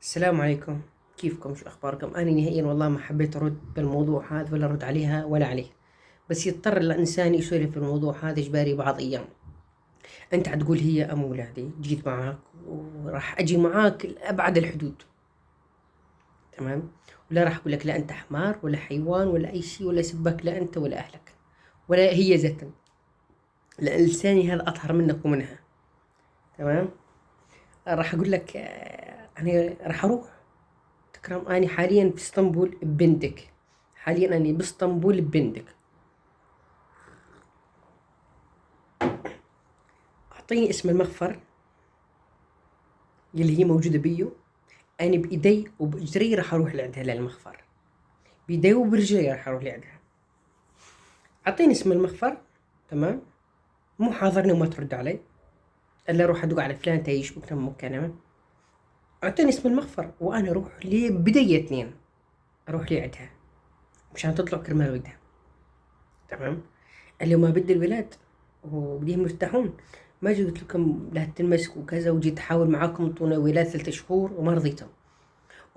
السلام عليكم. كيفكم؟ شو أخباركم؟ أنا نهائيا والله ما حبيت أرد بالموضوع هذا ولا أرد عليها ولا عليه، بس يضطر الإنسان يسولف في الموضوع هذا إجباري بعض أيام. أنت هتقول هي أم ولادي، جيت معاك وراح أجي معاك لأبعد الحدود، تمام؟ ولا راح أقول لك لا أنت حمار ولا حيوان ولا أي شيء ولا سبك لا أنت ولا أهلك ولا هي ذاتا، لأن لساني هذا أطهر منك ومنها، تمام؟ راح أقول لك أنا راح أروح تكرم. أنا حاليا في اسطنبول ببندك، حاليا أنا باسطنبول ببندك. أعطيني اسم المخفر اللي هي موجودة بيو، أنا بإيدي وبإجري راح أروح لعندها للمخفر، بإيدي وبرجلي راح أروح لعندها. أعطيني اسم المخفر، تمام؟ مو حاضرني وما ترد علي إلا أروح أدق على فلان تعيش بكرة مكانه. أعطيني اسم المخفر وأنا أروح لي بدي اثنين، أروح لي عندها مشان تطلع كرمال ولدها، تمام؟ اللي ما بدي الولاد وبديهم يرتاحون، ما جيت قلت لكم لا تنمسك وكذا، وجيت احاول معاكم طول ولاد 3 شهور وما رضيتم.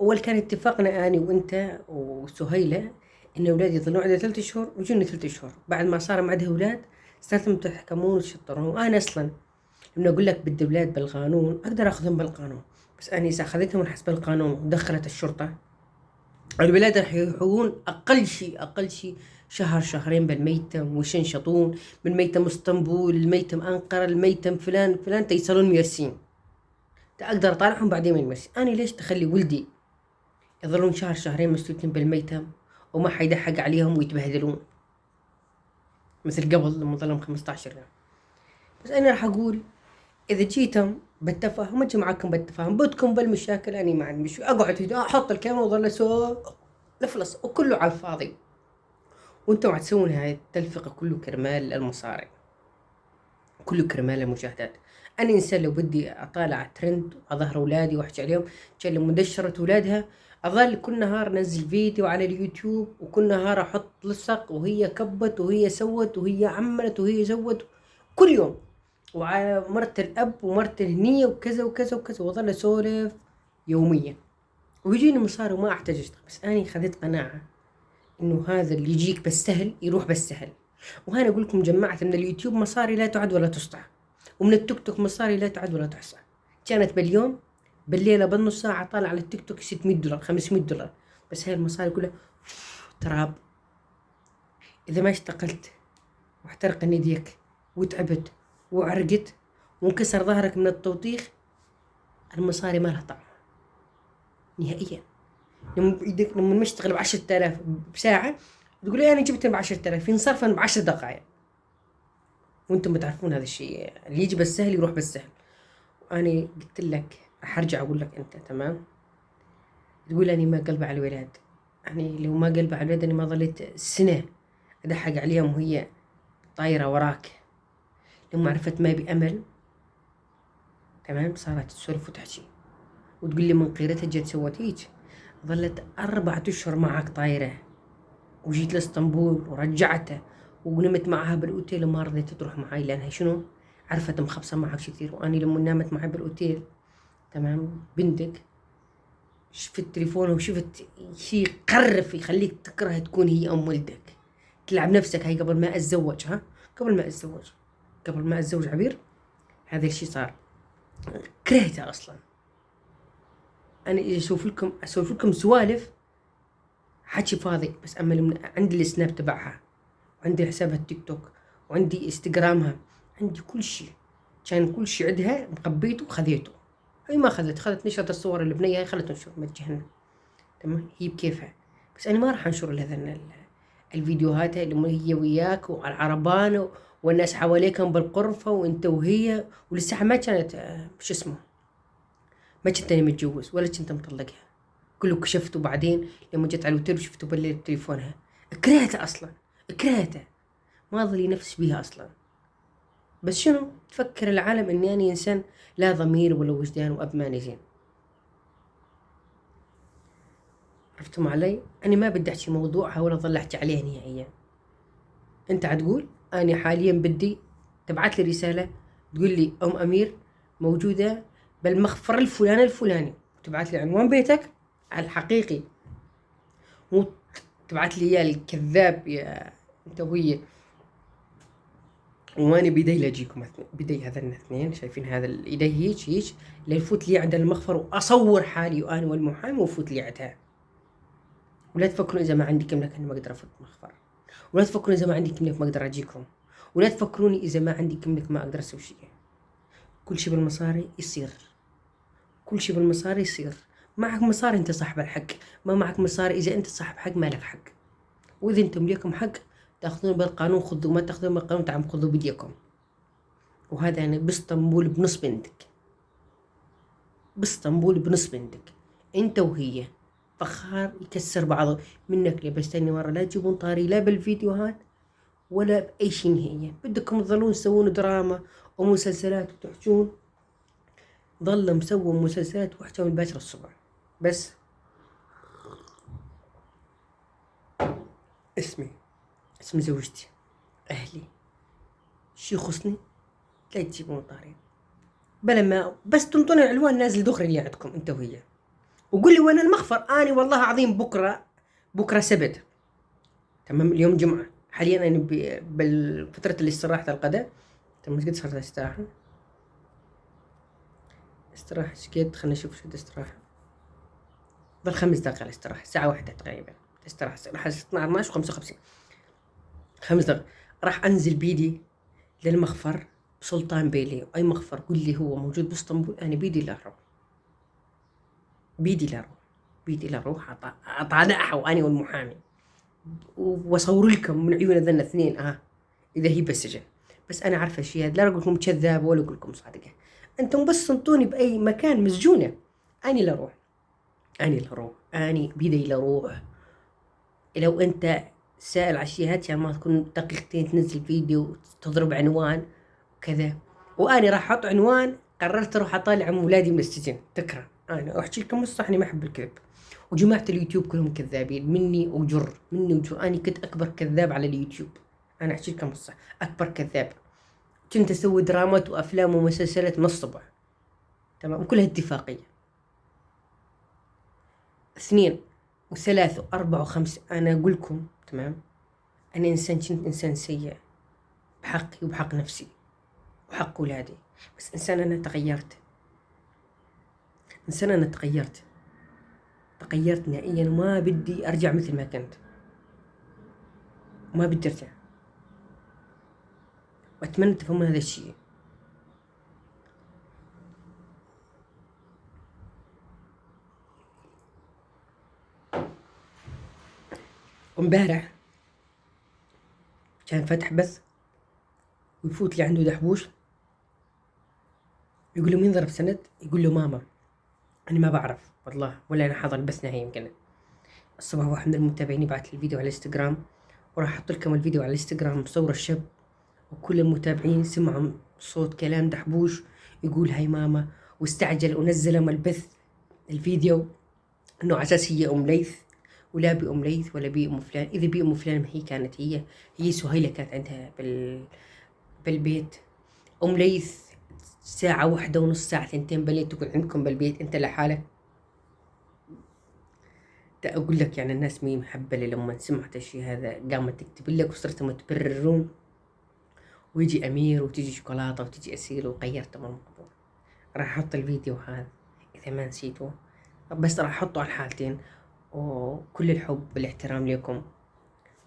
اول كان اتفاقنا اني وانت وسهيله ان اولادي يظلون عندها 3 شهور ويجوني 3 شهور، بعد ما صار عندها اولاد صرتم تحكمون وتشطرون. وانا اصلا لما اقول لك بدي اولاد بالقانون اقدر اخذهم بالقانون، بس انا اذا اخذتهم من حسب القانون ودخلت الشرطه الولاد راح يروحون أقل شيء شهر شهرين بالميتم ويشنشطون من ميتم اسطنبول، الميتم أنقرة، الميتم فلان فلان تيصلون ميرسين، أقدر أطالعهم بعدين من مرسي. أنا ليش تخلي ولدي يظلون شهر شهرين مسلوتين بالميتم وما حيدا حق عليهم ويتبهدلون مثل قبل لما ظلهم 15 يوم؟ بس أنا راح أقول إذا جيتم بالتفاهم أجي معاكم بالتفاهم، بدكم بالمشاكل أنا ما عندي مشكلة، أقعد هنا أحط الكاميرا وأظل أسوق لفلس وكله على الفاضي، وانتم عم تسوون هاي التلفقة كله كرمال المصاري، كله كرمال المشاهدات. انا انسان لو بدي اطالع ترند واظهر اولادي واحكي عليهم كان مدشرة اولادها اظل كل نهار انزل فيديو على اليوتيوب وكل نهار احط لصق وهي كبت وهي سوت وهي عملت وهي زوت كل يوم، وعلى مرت الاب ومرت الهنية وكذا وكذا وكذا، واظل اسولف يوميا ويجيني مصاري وما احتاج اشتغل. بس اني خذيت قناعة انه هذا اللي يجيك بالسهل يروح بالسهل. وهنا اقول لكم جمعت من اليوتيوب مصاري لا تعد ولا تحصى، ومن التيك توك مصاري لا تعد ولا تحصى. كانت باليوم بالليله بالنص ساعه طالع على التيك توك 600 دولار 500 دولار، بس هاي المصاري كلها تراب. اذا ما اشتغلت واحترق يديك وتعبت وعرقت وانكسر ظهرك من التوطيخ، المصاري ما لها طعم نهائيا. لما نشتغل ب10,000 بساعة تقول لي أنا جبت ب10,000 ينصرفن ب10 دقائق، وأنتم بتعرفون هذا الشيء، اللي يجي بالسهل يروح بالسهل. وأنا قلت لك حرجع أقول لك أنت، تمام؟ تقول أنا ما قلبي على الولاد، يعني لو ما قلبي على الولاد أنا ما ظليت سنة أدحق عليهم وهي طايرة وراك. لما عرفت ما بأمل، تمام، صارت تسولف وتحكي وتقول لي من قيرتها جت سوت هيك. ظلت 4 أشهر معك طايرة، وجيت لاسطنبول ورجعته ونمت معها بالاوتيل وما رضيت تروح معي لانها شنو عرفت مخبصه معك كثير. واني لما نامت معي بالاوتيل، تمام، بنتك، شفت تليفونها وشفت شيء قرف يخليك تكره تكون هي ام ولدك، تلعب نفسك. هاي قبل ما اتزوج، قبل ما اتزوج عبير هذا الشيء صار، كرهته اصلا. انا اذا اسولف لكم سوالف حكي فاضي، بس اما لما عندي السناب تبعها وعندي حسابها التيك توك وعندي انستغرامها، عندي كل شيء، كان كل شيء عندها مخبيته وخذيته. هي ما خذت نشرت الصور البنية، هي خلت تنشر من جهنم، تمام، هي بكيفها. بس انا ما راح انشر لهذا الفيديوهات اللي هي وياك وعلى العربان والناس حواليكم بالقرفة وانت وهي، ولسه ما كانت شو اسمه، ما كنت انا متجوز ولا كنت مطلقها، كله كشفته بعدين لما جت على الوتر وشفته بالليل بتليفونها. كرهته اصلا، كرهته، ما ظلي نفس بيها اصلا. بس شنو تفكر العالم اني انا انسان لا ضمير ولا وجدان واب ماني زين؟ عرفتم علي؟ انا ما بدي احكي موضوعها ولا ظل احكي عليها نهائيا. انت عتقول انا حاليا بدي تبعت لي رساله تقول لي ام امير موجوده بالمخفر الفلاني، وتبعت لي عنوان بيتك الحقيقي، مو تبعت لي اياه الكذاب يا انت وهي. واني بدي لاجيكم بدي هذين الاثنين شايفين هذا ايدي هيك ليفوت لي عند المخفر واصور حالي وانا والمحامي وفوت لي عندها. ولا تفكرون اذا ما عندي كملك اني ما اقدر افوت مخفر، ولا تفكرون اذا ما عندي كملك ما اقدر اجيكم، ولا تفكروني اذا ما عندي كملك ما اقدر اسوي شيء. كل شيء بالمصاري يصير، كل شيء بالمصاري يصير. معك مصاري انت صاحب الحق، ما معك مصاري اذا انت صاحب حق ما لك حق. واذا انتم ليكم حق تاخذون بالقانون خذوا، ما تاخذون بالقانون تعم خذوا بيديكم. وهذا انا باسطنبول بنص بنتك، باسطنبول بنص بنتك انت وهي فخار يكسر بعضه منك لي. بس تاني مرة لا تجيبون طاري لا بالفيديوهات ولا بأي شيء نهائيا. بدكم تظلون تسوون دراما ومسلسلات وتحجون، ظل مسوي مسلسلات واحجون من باكر الصبح. بس اسمي اسم زوجتي أهلي شي يخصني لا تجيبون طاري بلا ما بس تنطوني العنوان نازل دغري اللي عندكم انت وهي. وقول لي وين المخفر. اني والله عظيم بكره سبت تمام، اليوم جمعة حاليا انا بالفترة الاستراحة الغداء تمام. قد صارت استراحة شقد خلنا نشوف شو استراحة. ظل 5 دقائق الاستراحة، الساعة 1 تقريبا استراحة، راح 12 و55 5 دقائق. راح انزل بيدي للمخفر سلطان بيلي. اي مخفر قول لي هو موجود باسطنبول انا بيدي لا اروح، بيدي لا اروح اطالعها واني والمحامي واصور لكم من عيون ذن اثنين اذا هي بالسجن. بس انا عارفه الشيء هذا، لا اقول لكم كذابه ولا اقول لكم صادقه. انتم بس صنطوني باي مكان مسجونه اني لا اروح، اني بيدي لا اروح. لو انت سائل على الشيء هذا يعني ما تكون دقيقتين تنزل فيديو تضرب عنوان وكذا. وانا راح احط عنوان قررت اروح اطالع اولادي من السجن. تكره انا احكي لكم الصح اني ما احب الكذب. وجماعة اليوتيوب كلهم كذابين مني وجر. أنا كنت أكبر كذاب على اليوتيوب. أنا أحكي لكم الصح أكبر كذاب. كنت أسوي درامات وأفلام ومسلسلات من الصبح تمام، وكلها اتفاقية 2 و3 و4 و5. أنا أقول لكم تمام، أنا كنت إنسان سيء بحقي وبحق نفسي وحق أولادي. بس إنسان أنا تغيرت نهائيا. وما بدي أرجع مثل ما كنت، وما بدي أرجع. وأتمنى تفهمون هذا الشيء. وامبارح كان فتح بث ويفوت لي عنده دحبوش يقول له مين ضرب سند؟ يقول له ماما. أنا ما بعرف والله ولا أنا حاضر البث نهائي. يمكن الصبح واحد من المتابعين يبعث لي الفيديو على الانستغرام، وراح أحط لكم الفيديو على الانستغرام بصور الشاب، وكل المتابعين سمعوا صوت كلام دحبوش يقول هاي ماما، واستعجل ونزل من البث الفيديو إنه على أساس هي أم ليث، ولا بأم ليث ولا بأم فلان. إذا بأم فلان ما هي كانت هي سهيلة كانت عندها بالبيت. أم ليث ساعة 1:30 ساعة 2 بالليل تكون عندكم بالبيت أنت لحالك. أقول لك يعني الناس مي محبلة لما سمعت الشيء هذا قامت تكتب لك وصرتم تبررون، ويجي أمير وتيجي شوكولاتة وتيجي أسيل وغيرت من الموضوع. راح أحط الفيديو هذا إذا ما نسيته، بس راح أحطه على الحالتين. وكل الحب والاحترام لكم،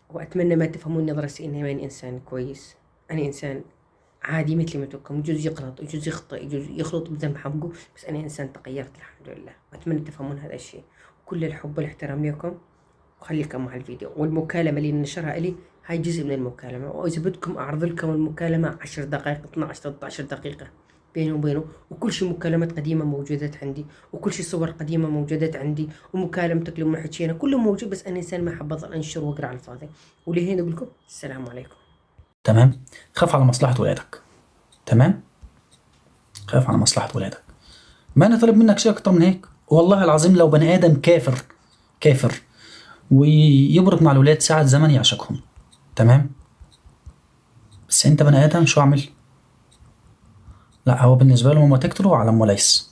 وأتمنى ما تفهمون نظرتي إني ماني إنسان كويس. أنا إنسان عادي مثل مثلكم، يجوز يغلط يجوز يخطئ يجوز يخلط بذنب حقه، بس أنا إنسان تغيرت الحمد لله. وأتمنى تفهمون هذا الشيء. كل الحب والاحترام لكم، وخليكم مع الفيديو. والمكالمة اللي نشرها إلي هاي جزء من المكالمة، وإذا بدكم أعرض لكم المكالمة 10 دقائق 12 13 دقيقة بيني وبينه. وكل شيء مكالمات قديمة موجودة عندي، وكل شيء صور قديمة موجودة عندي، ومكالمتك لما حكينا كله موجود. بس أنا إنسان ما أحب أظل أنشر وأقرأ على الفاضي. ولهنا أقول لكم السلام عليكم. تمام، خاف على مصلحة ولادك. تمام، خاف على مصلحة ولادك. ما أنا طلب منك شيء أكتر من هيك. والله العظيم لو بني آدم كافر ويبرك مع الولاد ساعة زمن يعشقهم. تمام، بس أنت بني آدم شو عمل؟ لا، هو بالنسبة له ما تقتله على أم ليس.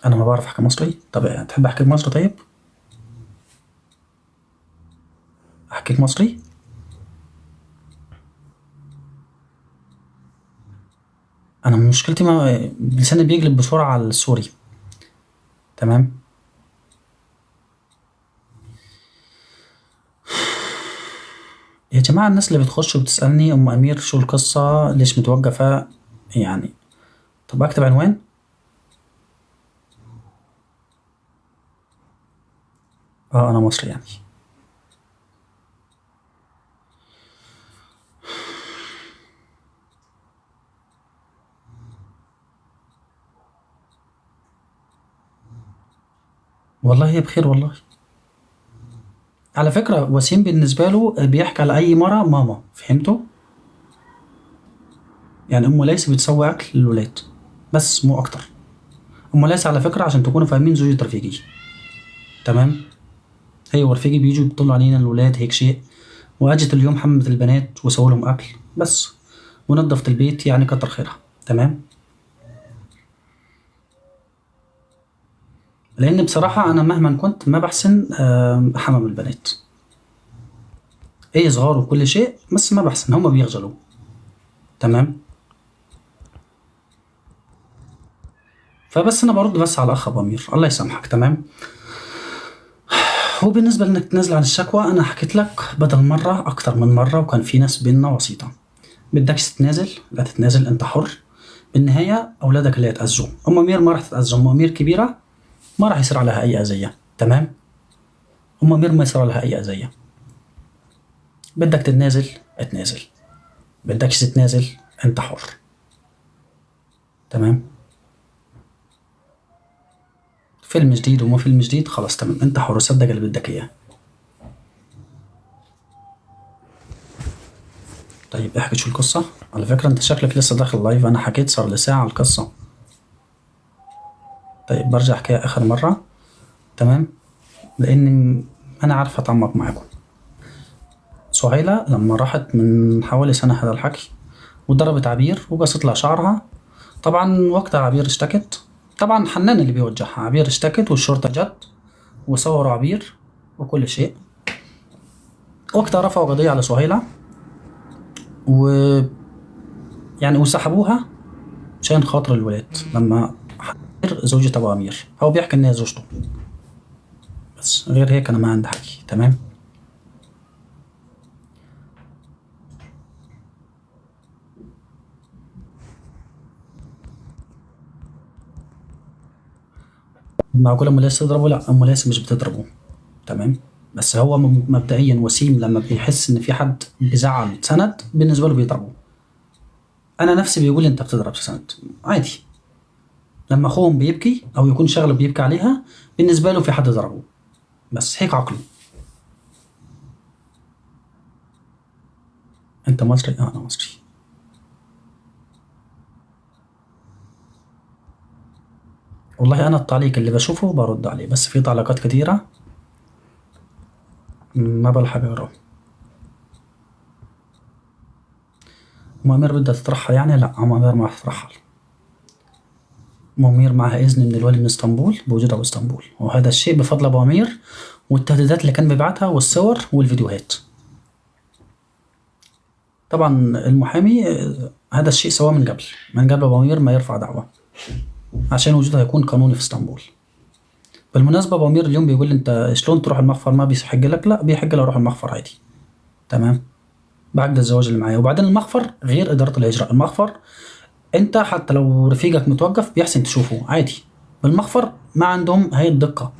انا ما بعرف احكي مصري. طب تحب احكي مصري؟ طيب احكيك مصري. انا مشكلتي ما لساني بيقلب بسرعه على السوري. تمام. يا جماعه الناس اللي بتخش وبتسالني ام امير شو القصه ليش متوقفه يعني، طب اكتب عنوان. انا مصري يعني. والله هي بخير والله. على فكرة وسيم بالنسبة له بيحكي على أي مرة ماما، فهمتوا؟ يعني أم ليس بتسوي أكل للولاد بس مو أكتر. أم ليس على فكرة عشان تكونوا فاهمين زوجة رفيقي. تمام. هي ورفيقي بيجوا يبطلوا علينا الولاد هيك شيء، وأجت اليوم حمت البنات وسووا لهم أكل بس، ونظفت البيت يعني كتر خيرها. تمام. لأن بصراحة أنا مهما كنت ما بحسن أحمم البنات. إيه صغار وكل شيء بس ما بحسن، هما بيخجلوا. تمام. فبس أنا برد بس على الأخ أبو أمير الله يسامحك. تمام. هو بالنسبة لإنك تنزل عن الشكوى أنا حكيت لك بدل مرة أكتر من مرة، وكان في ناس بينا وسيطة. بدكش تتنازل لا تتنازل، أنت حر. بالنهاية أولادك اللي هيتأذوا. أم أمير ما راح تتأذى، أم أمير كبيرة ما راح يصير عليها أي أذية. تمام. أم أمير ما يصير عليها أي أذية. بدك تتنازل اتنازل، بدكش تتنازل أنت حر. تمام. فيلم جديد ومو فيلم جديد خلاص تمام، أنت حر صدق اللي بدك إياه. طيب احكي شو القصة. على فكرة أنت شكلك لسه داخل لايف، أنا حكيت صار لي ساعة القصة. طيب برجع أحكيها آخر مرة. تمام. لأني أنا عارف أتعمق معاكم. سهيلة لما راحت من حوالي سنة هذا الحكي وضربت عبير وقصت لها شعرها، طبعا وقتها عبير اشتكت، طبعا حنان اللي بيوجهها. عبير اشتكت والشرطة جت وصوروا عبير وكل شيء. وقتها رفعوا قضية على سهيلة و يعني وسحبوها عشان خاطر الولاد. لما عبير زوجة أبو أمير، هو بيحكي إن هي زوجته بس، غير هيك أنا ما عندي حكي. تمام. معقول أم ليس تضربه؟ لا أم ليس مش بتضربه. تمام. بس هو مبدئيا وسيم لما بيحس ان في حد بيزعل سند بالنسبه له بيضربه. انا نفسي بيقول لي انت بتضرب سند عادي. لما اخوهم بيبكي او يكون شغله بيبكي عليها بالنسبه له في حد ضربه بس، هيك عقله. انت مصري؟ انا مصري. والله انا التعليق اللي بشوفه برد عليه، بس في تعليقات كتيره ما بلحق اقراها. أم أمير بدها تترحل يعني؟ لا أم أمير ما راح تترحل. أم أمير معها إذن من الولي من اسطنبول بوجودها باسطنبول، وهذا الشيء بفضل أبو أمير والتهديدات اللي كان بيبعتها والصور والفيديوهات. طبعا المحامي هذا الشيء سواه من قبل أبو أمير ما يرفع دعوة، عشان وجودها يكون قانوني في اسطنبول. بالمناسبة أبو أمير اليوم بيقول لي أنت شلون تروح المخفر ما بيحق لك؟ لا بيحق لي أروح المخفر عادي. تمام. بعقد الزواج اللي معايا. وبعدين المخفر غير إدارة الهجرة. المخفر أنت حتى لو رفيقك متوقف بيحسن تشوفه عادي. بالمخفر ما عندهم هاي الدقة.